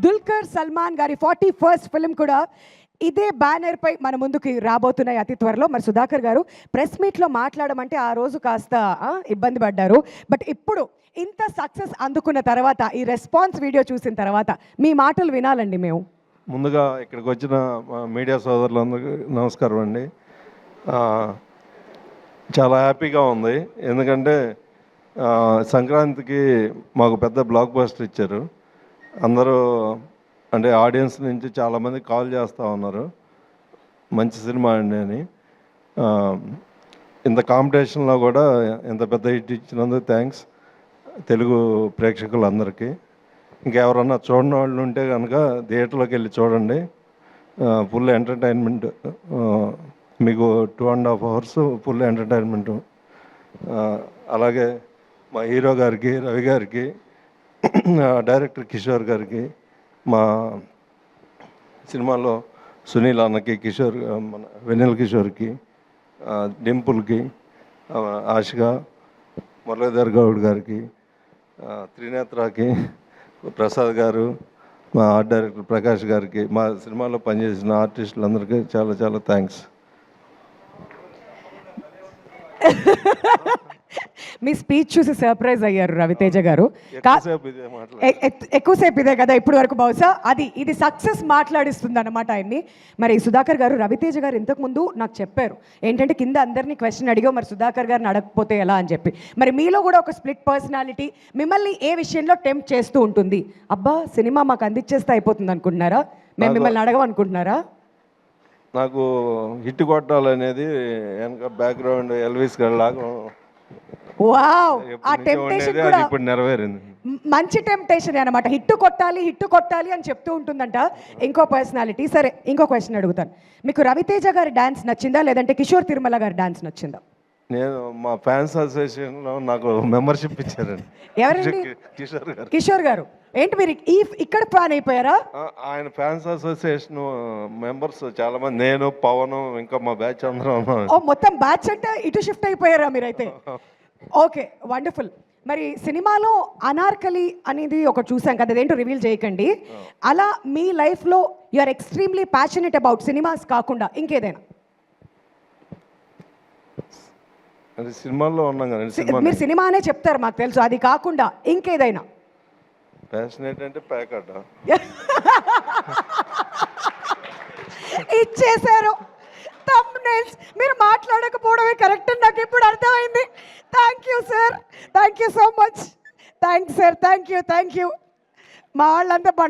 దుల్కర్ సల్మాన్ గారి 41st film కూడా ఇదే బ్యానర్ పై మన ముందుకి రాబోతున్నాయి అతి త్వరలో. మరి సుధాకర్ గారు ప్రెస్ మీట్లో మాట్లాడమంటే ఆ రోజు కాస్త ఇబ్బంది పడ్డారు. బట్ ఇప్పుడు ఇంత సక్సెస్ అందుకున్న తర్వాత ఈ రెస్పాన్స్ వీడియో చూసిన తర్వాత మీ మాటలు వినాలండి మేము. ముందుగా ఇక్కడికి వచ్చిన మీడియా సోదరులందరికీ నమస్కారం అండి. చాలా హ్యాపీగా ఉంది, ఎందుకంటే సంక్రాంతికి మాకు పెద్ద బ్లాక్ బస్టర్ ఇచ్చారు. అందరూ అంటే ఆడియన్స్ నుంచి చాలామంది కాల్ చేస్తూ ఉన్నారు, మంచి సినిమా అండి అని. ఇంత కాంపిటీషన్లో కూడా ఇంత పెద్ద హిట్ ఇచ్చినందుకు థ్యాంక్స్ తెలుగు ప్రేక్షకులందరికీ. ఇంకెవరన్నా చూడని వాళ్ళు ఉంటే కనుక థియేటర్లోకి వెళ్ళి చూడండి. ఫుల్ ఎంటర్టైన్మెంట్, మీకు 2.5 hours ఫుల్ ఎంటర్టైన్మెంటు. అలాగే మా హీరో గారికి, రవి గారికి, డైరెక్టర్ కిషోర్ గారికి, మా సినిమాలో సునీల్ అన్నకి, కిషోర్ మన వెన్నెల కిషోర్కి, డింపుల్కి, ఆశిగా, మురళీధర్ గౌడ్ గారికి, త్రినేత్రకి, ప్రసాద్ గారు, మా ఆర్ట్ డైరెక్టర్ ప్రకాష్ గారికి, మా సినిమాలో పనిచేసిన ఆర్టిస్టులందరికీ చాలా చాలా థ్యాంక్స్. మీ స్పీచ్ చూసి సర్ప్రైజ్ అయ్యారు రవితేజ గారు. ఎక్కువసేపు ఇదే కదా ఇప్పుడు వరకు, బహుశా ఇది సక్సెస్ మాట్లాడిస్తుంది అన్నమాట ఆయన్ని. మరి సుధాకర్ గారు, రవితేజ గారు ఇంతకుముందు నాకు చెప్పారు ఏంటంటే కింద అందరినీ క్వశ్చన్ అడిగా, మరి సుధాకర్ గారిని అడగకపోతే ఎలా అని చెప్పి. మరి మీలో కూడా ఒక స్ప్లిట్ పర్సనాలిటీ మిమ్మల్ని ఏ విషయంలో టెంప్ట్ చేస్తూ ఉంటుంది? అబ్బా సినిమా మాకు అందించేస్తే అయిపోతుంది అనుకుంటున్నారా? మేము మిమ్మల్ని అడగమనుకుంటున్నారా? నాకు హిట్ కొట్టాలనేది వెనక బ్యాక్గ్రౌండ్ ఎల్విస్ గారి లాగా. వావ్, ఆ టెంప్టేషన్ కూడా ఇప్పుడు నెరవేరింది. మంచి టెంప్టేషన్ అన్నమాట. హిట్ కొట్టాలి అని చెప్తూ ఉంటుందంట ఇంకో పర్సనాలిటీ. సరే, ఇంకో క్వశ్చన్ అడుగుతాను. మీకు రవితేజ గారి డాన్స్ నచ్చిందా, లేదంటే కిషోర్ తిరుమల గారి డాన్స్ నచ్చిందా? నేను మా ఫ్యాన్స్ అసోసియేషన్లో నాకు మెంబర్షిప్ ఇచ్చారండి. ఎవరండి? కిషోర్ గారు. ఏంటి మీరు ఇక్కడ ఫ్యాన్ అయిపోయారా? ఆయన ఫ్యాన్స్ అసోసియేషన్ మెంబర్స్ చాలా మంది, నేను, పవన్, ఇంకా మా బ్యాచ్ అందరం. మొత్తం బ్యాచ్ అంటే ఇటు షిఫ్ట్ అయిపోయారా మీరైతే? Okay, wonderful. మరి సినిమాలో అనార్కలి అనేది ఒకటి చూసాం కదా, అదేంటో రివీల్ చేయకండి. అలా మీ లైఫ్లో you are extremely passionate about cinemas కాకుండా ఇంకేదైనా? సినిమాల్లో ఉన్నాం కదండి. మీరు సినిమానే చెప్తారు మాకు తెలుసు, అది కాకుండా ఇంకేదైనా? ప్యాషనెట్ అంటే ప్యాకట్ ఇచ్చేశారు. థంబ్నెయిల్స్ మీరు మాట్లాడకపోవడమే కరెక్ట్ అని నాకు ఇప్పుడు అర్థమైంది. Thank you sir, thank you so much. Thanks sir, thank you. మా వాళ్ళంతా